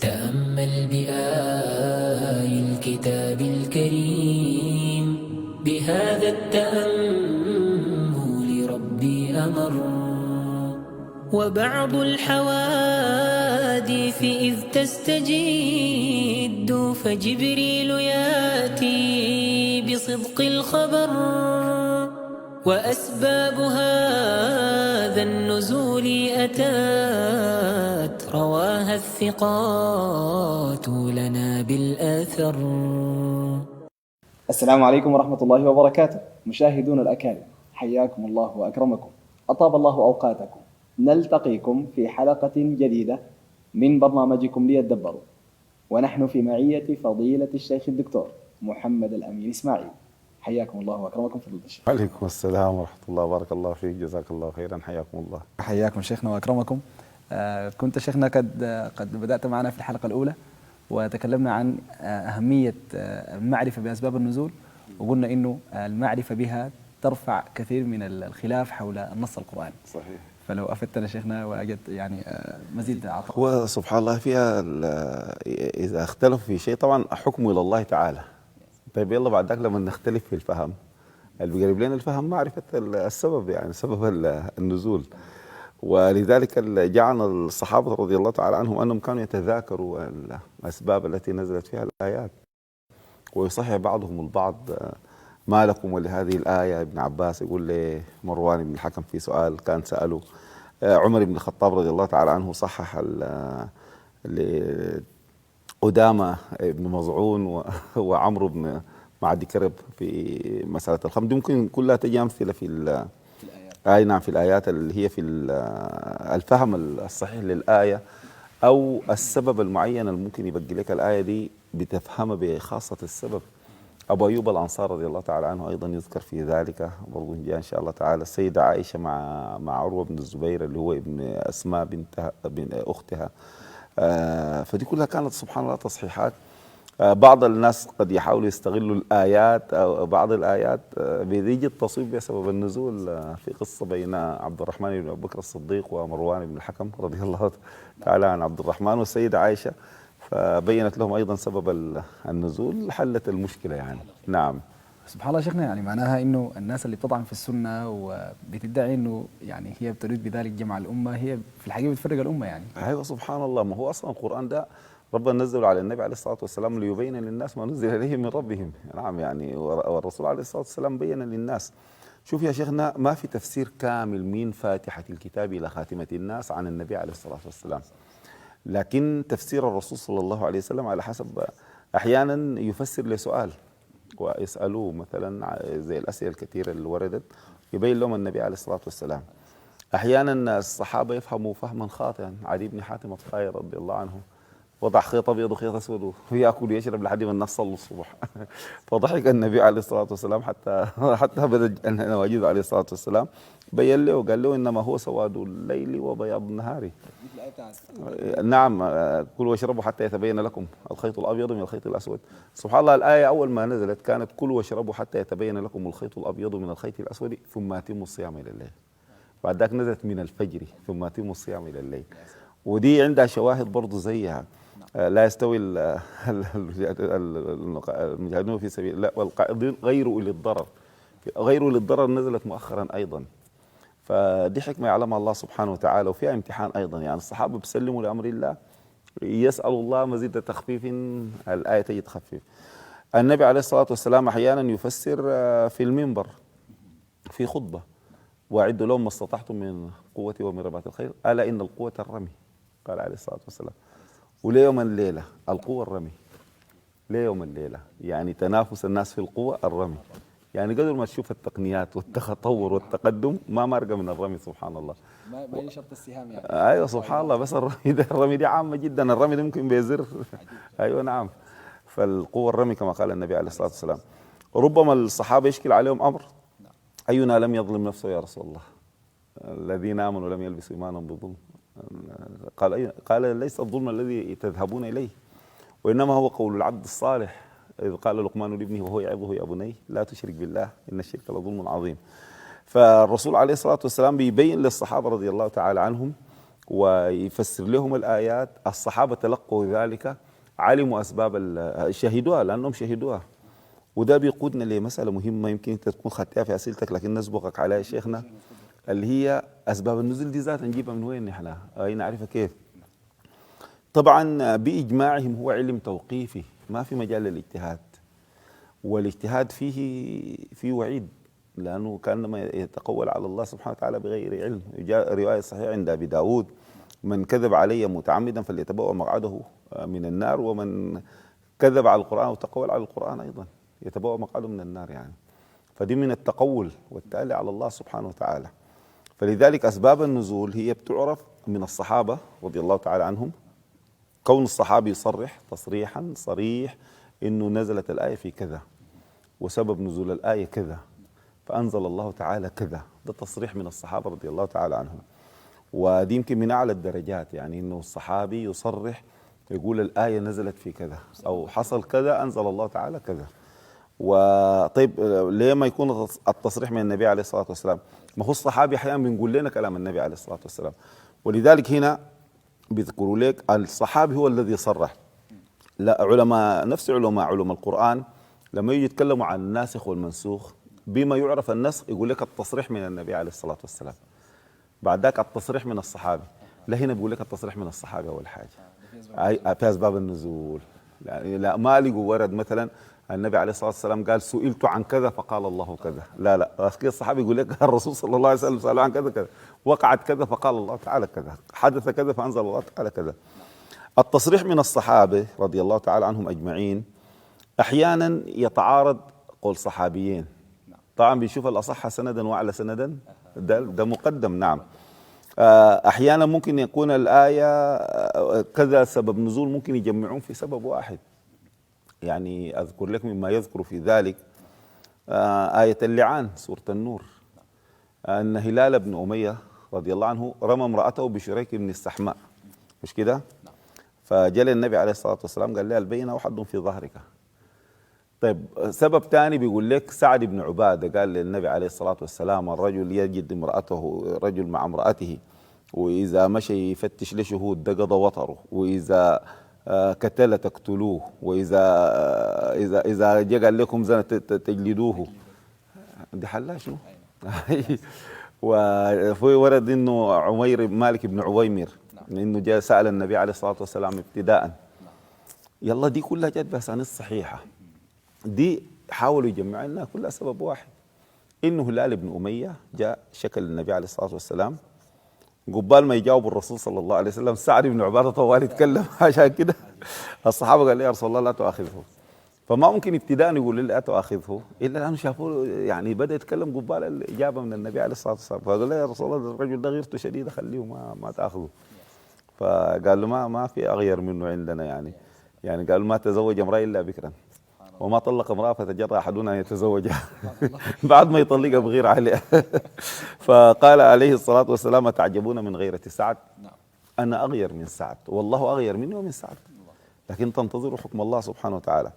تأمل بآي الكتاب الكريم، بهذا التأمل ربي أمر. وبعض الحوادث إذ تستجد فجبريل ياتي بصدق الخبر، وأسباب هذا النزول أتت رواها الثقات لنا بالآثر. السلام عليكم ورحمة الله وبركاته. مشاهدون الأكارم، حياكم الله وأكرمكم، أطاب الله أوقاتكم. نلتقيكم في حلقة جديدة من برنامجكم ليتدبروا، ونحن في معية فضيلة الشيخ الدكتور محمد الأمين إسماعيل. حياكم الله وأكرمكم فضيلة الشيخ. وعليكم السلام ورحمة الله، بارك الله فيك، جزاك الله خيرا، حياكم الله. حياكم شيخنا وأكرمكم. كنت شيخنا قد بدأت معنا في الحلقة الأولى وتكلمنا عن أهمية المعرفة بأسباب النزول، وقلنا إنه المعرفة بها ترفع كثير من الخلاف حول النص القرآني. صحيح. فلو أفدتنا شيخنا وأجد يعني مزيد عطاء. هو سبحان الله فيها إذا اختلفوا في شيء طبعا حكمه إلى الله تعالى. طيب يلا بعد ذاك لما نختلف في الفهم، اللي بيقرب لنا الفهم معرفة السبب، يعني سبب النزول. ولذلك جعل الصحابة رضي الله تعالى عنهم أنهم كانوا يتذاكروا الأسباب التي نزلت فيها الآيات، ويصحح بعضهم البعض ما لكم ولهذه الآية. ابن عباس يقول لمروان بن الحكم في سؤال كان سأله، عمر بن الخطاب رضي الله تعالى عنه صحح لقدامى بن مظعون وعمرو بن معدي كرب في مسألة الخمر. دي ممكن كلها تجي أمثلة في آية، نعم، في الآيات اللي هي في الفهم الصحيح للآية، أو السبب المعين اللي ممكن يبقي لك الآية دي بتفهمها بخاصة السبب. أبو أيوب الأنصار رضي الله تعالى عنه أيضا يذكر في ذلك، برضو جاء إن شاء الله تعالى. السيدة عائشة مع عروة بن الزبير اللي هو ابن أسماء بنت أختها. فدي كلها كانت سبحان الله تصحيحات. بعض الناس قد يحاولوا يستغلوا الآيات أو بعض الآيات بيجي التصويب بسبب النزول. في قصة بين عبد الرحمن بن أبي بكر الصديق ومروان بن الحكم رضي الله تعالى عن عبد الرحمن والسيدة عائشة، فبينت لهم أيضا سبب النزول، حلت المشكلة يعني. نعم. سبحان الله شيخنا، يعني معناها انه الناس اللي بتطعن في السنه وبتدعي انه يعني هي بتريد بذلك جمع الامه، هي في الحقيقه بتفرق الامه يعني. ايوه سبحان الله. ما هو اصلا القران ده ربنا نزله على النبي عليه الصلاه والسلام ليبين للناس ما نزل اليهم من ربهم. نعم يعني، والرسول عليه الصلاه والسلام بين للناس. شوف يا شيخنا، ما في تفسير كامل من فاتحه الكتاب الى خاتمه الناس عن النبي عليه الصلاه والسلام، لكن تفسير الرسول صلى الله عليه وسلم على حسب، احيانا يفسر لسؤال ويسالوه مثلا زي الاسئله الكثيره اللي وردت، يبين لهم النبي عليه الصلاه والسلام. احيانا الصحابه يفهموا فهما خاطئا. علي بن حاتم الطائي رضي الله عنه وضع خيط ابيض وخيط اسود وياكل ويشرب لحد ما الناس صلوا الصبح فضحك النبي عليه الصلاه والسلام حتى بدا نواجذ عليه الصلاه والسلام، بين له وقال له انما هو سواد الليل وبياض النهار. نعم، كلوا واشربوا حتى يتبين لكم الخيط الابيض من الخيط الاسود. سبحان الله، الايه اول ما نزلت كانت كلوا واشربوا حتى يتبين لكم الخيط الابيض من الخيط الاسود ثم اتموا الصيام الى الليل. بعد ذاك نزلت من الفجر ثم اتموا الصيام الى الليل. ودي عندها شواهد برضه زيها. لا يستوي المجاهدون في سبيل الله والقاعدين غير اولي الضرر. غير اولي الضرر نزلت مؤخرا ايضا. فدي حكمه يعلمها الله سبحانه وتعالى، وفيها امتحان ايضا. يعني الصحابه بيسلموا لامر الله، يسالوا الله مزيد تخفيف، الايه تجي تخفف. النبي عليه الصلاه والسلام احيانا يفسر في المنبر في خطبه، واعدوا لهم ما استطعتم من قوه ومن رباط الخيل، الا ان القوه الرمي، قال عليه الصلاه والسلام. وليوم الليله القوه الرمي، ليوم الليله يعني تنافس الناس في القوه الرمي. يعني قدر ما تشوف التقنيات والتطور والتقدم ما مرقه من الرمي. سبحان الله، ما يشرط السهام يعني. ايوه سبحان الله. بس الرمي دي عامه جدا، الرمي دي ممكن بيزر ايوه نعم. فالقوه الرمي كما قال النبي عليه الصلاه والسلام. ربما الصحابه يشكل عليهم امر، اينا لم يظلم نفسه يا رسول الله، الذين امنوا ولم يلبسوا ايمانهم بظلم. قال ليس الظلم الذي تذهبون اليه، وانما هو قول العبد الصالح إذ قال لقمان لابنه وهو يعظه يا بني لا تشرك بالله إن الشرك لظلم عظيم. فالرسول عليه الصلاة والسلام بيبين للصحابة رضي الله تعالى عنهم ويفسر لهم الآيات. الصحابة تلقوا ذلك، علموا أسباب شهدوها لأنهم شهدوها. وده بيقودنا لمسألة مهمة يمكن أنت تكون خدتها في أسئلتك لكن نسبقك عليها يا شيخنا، اللي هي أسباب النزول دي ذاتها نجيبها من وين نحن؟ أي نعرفها كيف؟ طبعا بإجماعهم هو علم توقيفي ما في مجال للاجتهاد، والاجتهاد فيه وعيد، لأنه كأنما يتقول على الله سبحانه وتعالى بغير علم. جاء رواية صحيحة عند أبي داود: من كذب علي متعمدا فليتبوأ مقعده من النار، ومن كذب على القرآن وتقول على القرآن أيضا يتبوأ مقعده من النار. يعني فدي من التقول والتالي على الله سبحانه وتعالى. فلذلك أسباب النزول هي بتعرف من الصحابة رضي الله تعالى عنهم. كون الصحابي يصرح تصريحا صريح إنه نزلت الآية في كذا وسبب نزول الآية كذا فأنزل الله تعالى كذا، ده تصريح من الصحابة رضي الله تعالى عنهم. ودي يمكن من أعلى الدرجات، يعني إنه الصحابي يصرح يقول الآية نزلت في كذا أو حصل كذا أنزل الله تعالى كذا. وطيب ليه ما يكون التصريح من النبي عليه الصلاة والسلام؟ ما هو الصحابي أحيانا بنقول لنا كلام النبي عليه الصلاة والسلام، ولذلك هنا بيذكروا لك الصحابي هو الذي صرح. لا علماء نفس علماء القرآن لما يجي يتكلموا عن الناسخ والمنسوخ بما يعرف النسخ يقول لك التصريح من النبي عليه الصلاة والسلام، بعد ذاك التصريح من الصحابي. لا هنا بيقول لك التصريح من الصحابة أول حاجة في أسباب النزول. لا ما لقوا ورد مثلا النبي عليه الصلاة والسلام قال سئلت عن كذا فقال الله كذا، لا لا، الصحابي يقول لك الرسول صلى الله عليه وسلم سأله عن كذا كذا، وقعت كذا فقال الله تعالى كذا، حدث كذا فأنزل الله تعالى كذا. التصريح من الصحابة رضي الله تعالى عنهم أجمعين أحيانا يتعارض قول صحابيين، طبعا بيشوف الأصح سندا وأعلى سندا، ده مقدم. نعم أحيانا ممكن يكون الآية كذا سبب نزول ممكن يجمعون في سبب واحد. يعني أذكر لك مما يذكر في ذلك آية اللعان سورة النور، أن هلال بن أمية رضي الله عنه رمى امرأته بشريك بن السحماء، مش كده؟ فجاء النبي عليه الصلاة والسلام قال لها البينة وحد في ظهرك. طيب سبب ثاني بيقول لك سعد بن عبادة قال للنبي عليه الصلاة والسلام الرجل يجد امرأته، رجل مع امرأته، وإذا مشي يفتش لشهود ده قضى وطره، وإذا قتل تقتلوه، وإذا إذا جاء قال لكم زنا تجلدوه. دي حلها شنو؟ وفي ورد إنه عمير مالك بن عويمر إنه جاء سأل النبي عليه الصلاة والسلام ابتداء. يلا دي كلها جت بأسانيد صحيحة، دي حاولوا يجمعوا لنا كلها سبب واحد، إنه هلال بن أمية جاء شكل النبي عليه الصلاة والسلام، قبال ما يجاوب الرسول صلى الله عليه وسلم سعد بن عبادة طوال يتكلم عشان كده الصحابة قال لي يا رسول الله لا تؤاخذه. فما ممكن ابتداء يقول لي لا تؤاخذه إلا لأنه شافوه يعني بدأ يتكلم قبال الإجابة من النبي عليه الصلاة والسلام، فقال لي يا رسول الله الرجل ده غيرته شديدة خليه ما تأخذه. فقال له ما في أغير منه عندنا، يعني قال ما تزوج امرأة إلا بكرا وما طلق امرأة فتجرأ أحدنا أن يتزوجها بعد ما يطلقها بغير عليها. فقال عليه الصلاة والسلام تعجبون من غيرة سعد؟ أنا أغير من سعد والله أغير مني ومن سعد، لكن تنتظروا حكم الله سبحانه وتعالى.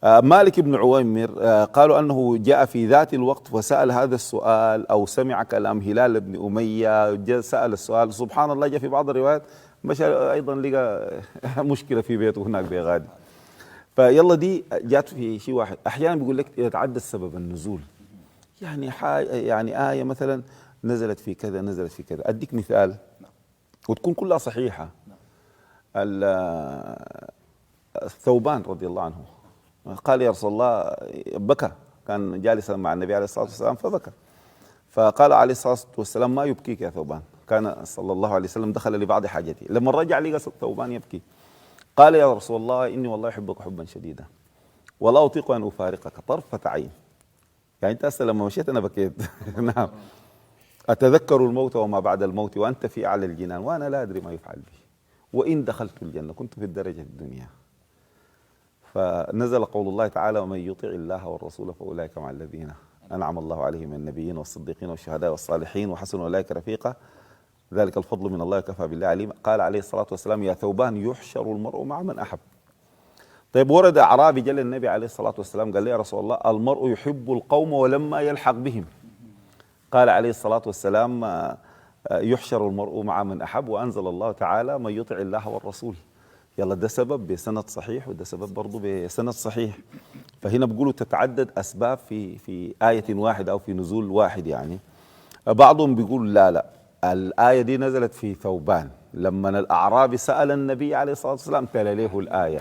مالك بن عويمر قالوا أنه جاء في ذات الوقت وسأل هذا السؤال أو سمع كلام هلال بن أمية، جاء سأل السؤال سبحان الله، جاء في بعض الروايات مشى أيضا لقى مشكلة في بيته هناك بغادي. فيلا دي جات في شيء واحد. أحيانا بيقول لك يتعدى السبب النزول، يعني آية مثلا نزلت في كذا نزلت في كذا. أديك مثال وتكون كلها صحيحة. ثوبان رضي الله عنه قال يا رسول الله، بكى، كان جالسا مع النبي عليه الصلاة والسلام فبكى، فقال عليه الصلاة والسلام ما يبكيك يا ثوبان؟ كان صلى الله عليه وسلم دخل لبعض حاجته، لما رجع لقى ثوبان يبكي قال يا رسول الله إني والله أحبك حبا شديدا ولا أطيق أن أفارقك طرفة عين. يعني أنت أصلا لما مشيت أنا بكيت نعم، أتذكر الموت وما بعد الموت وأنت في أعلى الجنان وأنا لا أدري ما يفعل بي، وإن دخلت الجنة كنت في الدرجة الدنيا. فنزل قول الله تعالى ومن يطع الله والرسول فأولئك مع الذين أنعم الله عليهم من النبيين والصديقين والشهداء والصالحين وحسن أولئك رفيقا ذلك الفضل من الله وكفى بالله عليم. قال عليه الصلاة والسلام يا ثوبان يحشر المرء مع من أحب. طيب ورد أعرابي جل النبي عليه الصلاة والسلام قال لي يا رسول الله المرء يحب القوم ولما يلحق بهم. قال عليه الصلاة والسلام يحشر المرء مع من أحب، وأنزل الله تعالى من يطع الله والرسول. يلا ده سبب بسند صحيح، وده سبب برضه بسند صحيح. فهنا بيقولوا تتعدد أسباب في آية واحدة أو في نزول واحد يعني. بعضهم بيقول لا الآية دي نزلت في ثوبان، لما الأعرابي سأل النبي عليه الصلاة والسلام تلا له الآية.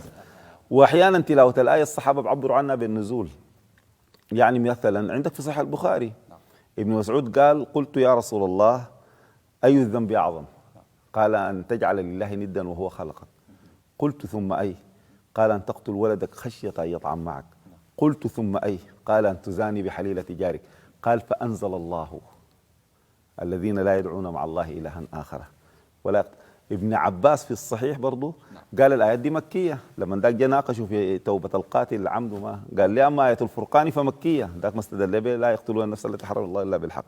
وأحيانا تلاوة الآية الصحابة بيعبروا عنها بالنزول. يعني مثلا عندك في صحيح البخاري ابن مسعود قال قلت يا رسول الله أي الذنب أعظم؟ قال أن تجعل لله ندا وهو خلقك. قلت ثم أي؟ قال أن تقتل ولدك خشية أن يطعم معك. قلت ثم أي؟ قال أن تزاني بحليلة جارك. قال فأنزل الله الذين لا يدعون مع الله إلها آخر ولا. ابن عباس في الصحيح برضو قال الآيات دي مكية. لما ذاك جاء ناقشوا في توبة القاتل عمد ما قال لي أما آية الفرقان فمكية، ذاك ما استدل به لا يقتلون النفس التي حرم الله إلا بالحق.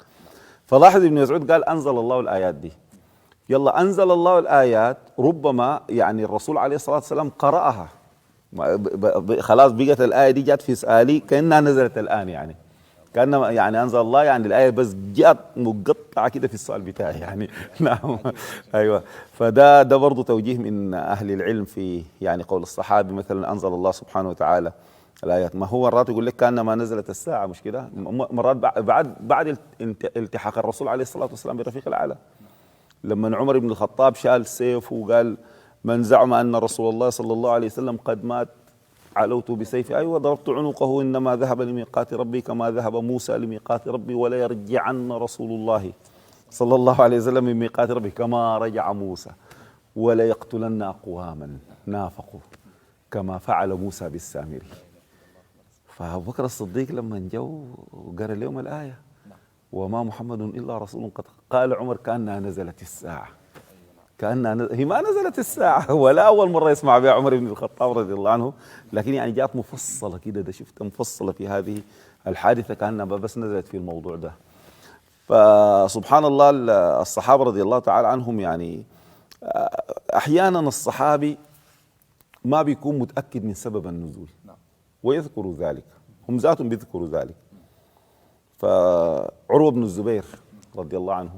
فلاحظ ابن مسعود قال أنزل الله الآيات دي. يلا أنزل الله الآيات، ربما يعني الرسول عليه الصلاة والسلام قرأها خلاص بقت الآية دي جات في سؤالي كأنها نزلت الآن، يعني كأنما يعني أنزل الله يعني الآية بس جات مقطعة كده في السؤال بتاعي يعني. نعم أيوة. فده برضو توجيه من أهل العلم في يعني قول الصحابي مثلا أنزل الله سبحانه وتعالى الآيات. ما هو مرات يقول لك كأنما نزلت الساعة، مش كده؟ مرات بعد التحاق الرسول عليه الصلاة والسلام بالرفيق الأعلى، لما عمر بن الخطاب شال سيف وقال من زعم أن رسول الله صلى الله عليه وسلم قد مات علوت بسيفي أيوة ضربت عنقه إنما ذهب لميقات ربي كما ذهب موسى لميقات ربي ولا يرجعن رسول الله صلى الله عليه وسلم من ميقات ربي كما رجع موسى ولا يقتلن أقواما نافقوا كما فعل موسى بالسامري. فأبو بكر الصديق لما جو وقرأ لهم الآية وما محمد إلا رسول قد قال عمر كأنها نزلت الساعة، هي ما نزلت الساعة ولا أول مرة يسمع بها عمر بن الخطاب رضي الله عنه، لكن يعني جاءت مفصلة كده، ده شفت مفصلة في هذه الحادثة كأنها بس نزلت في الموضوع ده. فسبحان الله الصحابة رضي الله تعالى عنهم يعني أحيانا الصحابي ما بيكون متأكد من سبب النزول ويذكروا ذلك، هم ذاتهم بيذكروا ذلك. فعروة بن الزبير رضي الله عنه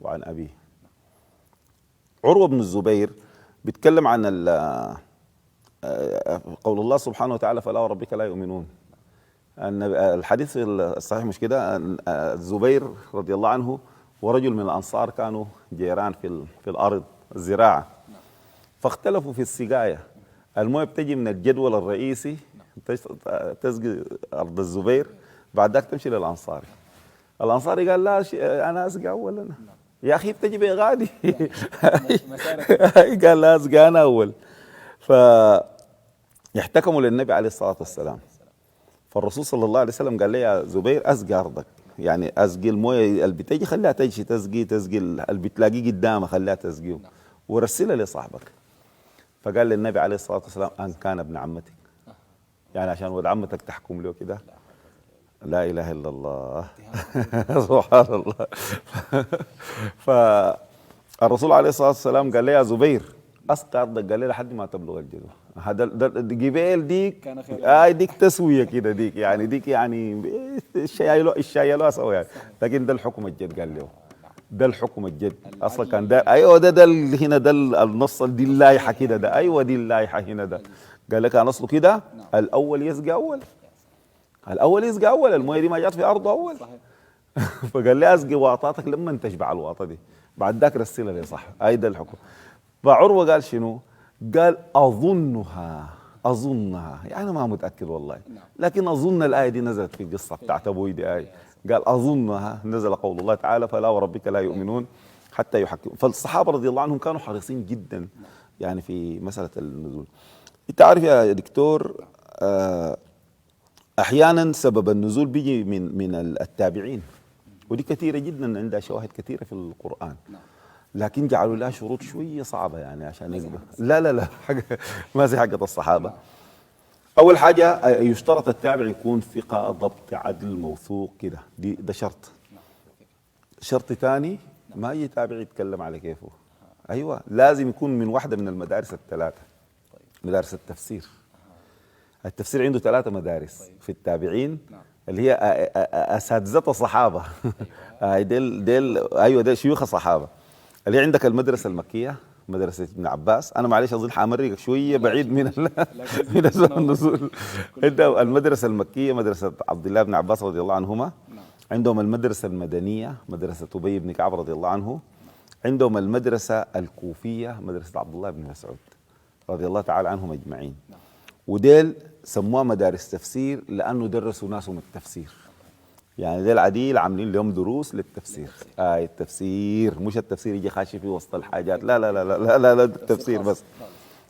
وعن أبيه، عروة بن الزبير بيتكلم عن قول الله سبحانه وتعالى فلا وربك لا يؤمنون. الحديث الصحيح مش كده؟ الزبير رضي الله عنه ورجل من الأنصار كانوا جيران في الأرض الزراعة، فاختلفوا في السقاية. المويه بتجي من الجدول الرئيسي تسقي أرض الزبير، بعد ذاك تمشي للأنصاري. الأنصاري قال لا أنا أسقى أولا يا أخي بتجي بغادي. قال لا أسقى أنا أول. فيحتكموا للنبي عليه الصلاة والسلام، فالرسول صلى الله عليه وسلم قال لي يا زبير أسقى أرضك، يعني أسقي المويه اللي بتجي خليها تجي تسقي اللي بتلاقيه قدامها خليها تسقيه ورسلها لصاحبك. فقال للنبي عليه الصلاة والسلام أن كان ابن عمتك، يعني عشان ولد عمتك تحكم له كده؟ لا إله إلا الله. سبحان الله. فالرسول عليه الصلاة والسلام قال لي يا زبير أسقى أرضك، قال لي لحد ما تبلغ الجدوى. هذا جبال ديك ديك تسوية كده، ديك يعني ديك يعني الشايلو سوى يعني، لكن ده الحكم الجد. قال له ده الحكم الجد اصلا كان ده ايوه ده هنا ده النص دي اللايحه كده، ده ايوه دي اللايحه هنا ده. قال لك انا اصله كده الاول يسقى اول، الاول يسقى اول، المويه دي ما جات في ارضه اول. فقال لي اسقي واطاتك لما تشبع الواطه دي، بعد ذاك رسلها لي صح. اي ده الحكم. فعروه قال شنو؟ قال اظنها يعني ما متاكد والله، لكن اظن الايه دي نزلت في القصه بتاعت ابوي دي ايه. قال اظنها نزل قول الله تعالى فلا وربك لا يؤمنون حتى يحكموا. فالصحابه رضي الله عنهم كانوا حريصين جدا يعني في مساله النزول. انت عارف يا دكتور احيانا سبب النزول بيجي من التابعين، ودي كثيره جدا، عندها شواهد كثيره في القران، لكن جعلوا لها شروط شويه صعبه يعني عشان يقبل. لا حاجه ما زي حقه الصحابه. أول حاجة يشترط التابع يكون ثقة ضبط عدل موثوق كده، ده شرط. شرط ثاني ما يجي تابع يتكلم على كيفه، أيوة لازم يكون من واحدة من المدارس الثلاثة. مدارس التفسير عنده 3 مدارس في التابعين اللي هي أساتذة الصحابة. ديل أيوة ديل شيوخ الصحابة. اللي عندك المدرسة المكية مدرسة ابن عباس. أنا معلش أظن حامرقك شوية بعيد من أسباب النزول. عندهم المدرسة المكية مدرسة عبد الله بن عباس رضي الله عنهما. عندهم المدرسة المدنية مدرسة أبي بن كعب رضي الله عنه. عندهم المدرسة الكوفية مدرسة عبد الله بن مسعود رضي الله تعالى عنهم أجمعين. وديل سموها مدارس تفسير لأنه درسوا ناسهم التفسير. يعني ديل عديل عاملين لهم دروس للتفسير. التفسير مش التفسير يجي خاشي في وسط الحاجات، لا لا لا لا لا, لا التفسير بس.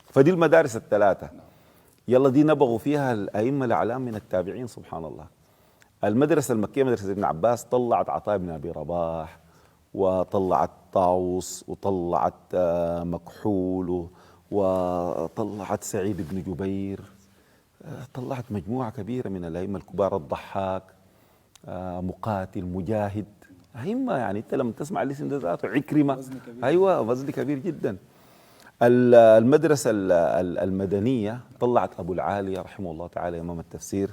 فدي المدارس الثلاثة يلا دي نبغوا فيها الأئمة الأعلام من التابعين سبحان الله. المدرسة المكية مدرسة ابن عباس طلعت عطاء بن أبي رباح وطلعت طاووس وطلعت مكحول وطلعت سعيد بن جبير، طلعت مجموعة كبيرة من الأئمة الكبار، الضحاك، مقاتل، مجاهد، أئمة يعني أنت لما تسمع الاسم ده ذاته، عكرمة، أيوة وزن كبير جدا. المدرسة المدنية طلعت أبو العالية رحمه الله تعالى إمام التفسير،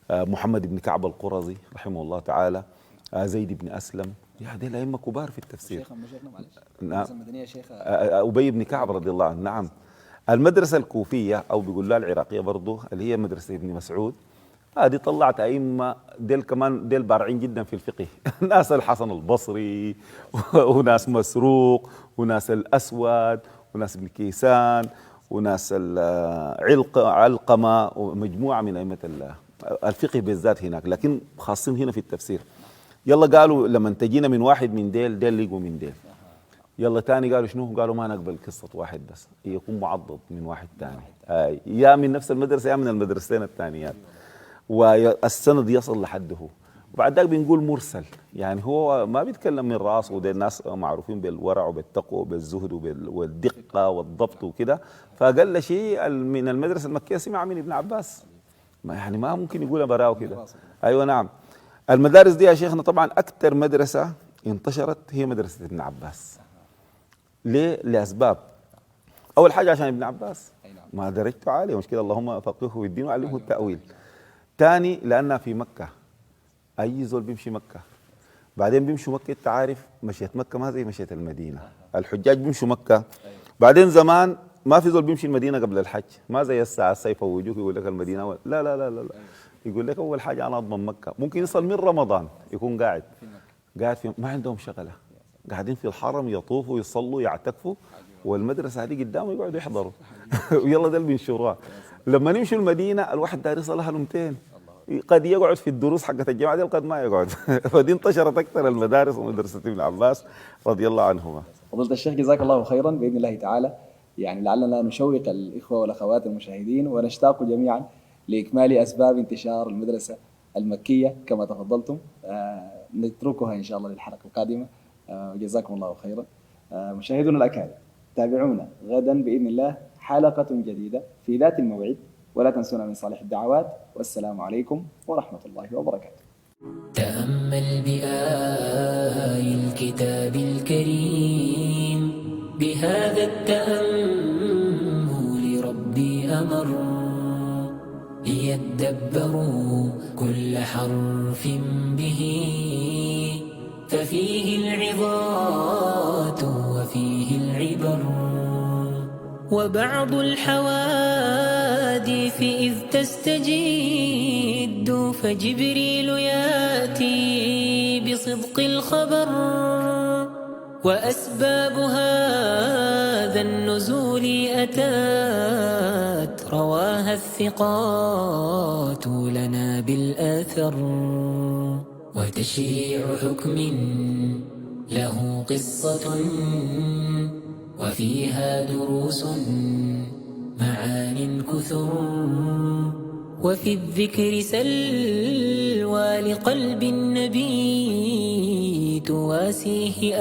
محمد بن كعب القرظي رحمه الله تعالى، زيد بن أسلم، يعني الأئمة كبار في التفسير. شيخنا معلش. نعم. المدنية شيخ أبي بن كعب رضي الله عنه. نعم. المدرسة الكوفية أو بيقول لها العراقية برضو اللي هي مدرسة ابن مسعود، هذه طلعت أئمة ديل كمان ديل بارعين جدا في الفقه ناس الحسن البصري وناس مسروق وناس الأسود وناس ابن كيسان وناس علقمة ومجموعة من أئمة الفقه بالذات هناك، لكن خاصين هنا في التفسير. يلا قالوا لما تجينا من واحد من ديل لقوا من ديل، يلا تاني قالوا شنو؟ قالوا ما نقبل قصة واحد بس، يكون معضد من واحد تاني، يا من نفس المدرسة يا من المدرستين الثانيات، والسند يصل لحده. وبعد ذلك بنقول مرسل، يعني هو ما بيتكلم من راسه، وده الناس معروفين بالورع وبالتقوى وبالزهد والدقة والضبط وكده، فأقل شيء من المدرسة المكية سمع من ابن عباس، يعني ما ممكن يقولها براو كده. أيوة نعم. المدارس دي يا شيخنا طبعا أكثر مدرسة انتشرت هي مدرسة ابن عباس. ليه؟ لأسباب. أول حاجة عشان ابن عباس ما درجته عالية، مش كده، اللهم فقهه في الدين وعلمه التأويل. تاني لأنها في مكة، أي زول بيمشي مكة، بعدين بيمشوا مكة، أنت عارف مشيت مكة ما زي مشيت المدينة، الحجاج بيمشوا مكة، بعدين زمان ما في زول بيمشي المدينة قبل الحج، ما زي الساعة السيف ووجوه يقول لك المدينة لا لا لا لا, لا. يقول لك أول حاجة أنا أضمن مكة، ممكن يصل من رمضان يكون قاعد في ما عندهم شغلة، قاعدين في الحرم يطوفوا يصلوا يعتكفوا، والمدرسة هذه قدامه يقعدوا يحضروا ويلا ده اللي بينشروها. لما نمشي المدينة الواحد داري يصلها له 200، قد يقعد في الدروس حقت الجامعة دي قد ما يقعد فدي انتشرت أكثر المدارس ومدرسة ابن عباس رضي الله عنهما. فضيلة الشيخ جزاك الله خيرا بإذن الله تعالى. يعني لعلنا نشوق الإخوة والأخوات المشاهدين ونشتاق جميعا لإكمال أسباب انتشار المدرسة المكية كما تفضلتم. نتركها إن شاء الله للحلقة القادمة. جزاكم الله خيرا. مشاهدونا الأكارم تابعونا غدا بإذن الله حلقة جديدة في ذات الموعد، ولا تنسونا من صالح الدعوات، والسلام عليكم ورحمة الله وبركاته. تأمل بآي الكتاب الكريم، بهذا التأمل ربي أمر، ليدبروا كل حرف به، ففيه العظات وفيه العبر. وبعض الحوادث إذ تستجد، فجبريل ياتي بصدق الخبر. وأسباب هذا النزول أتات، رواها الثقات لنا بالآثر. وتشريع حكم له قصة، وفيها دروس معان كثر. وفي الذكر سلوى لقلب النبي، تواسيه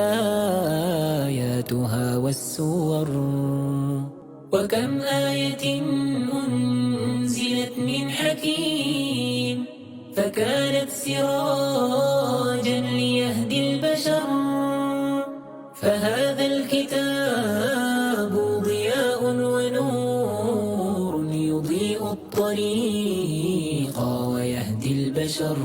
آياتها والسور. وكم آية أنزلت من حكيم، فكانت سراجا ليهدي البشر. فهذا الكتاب ضياء ونور، يضيء الطريق ويهدي البشر.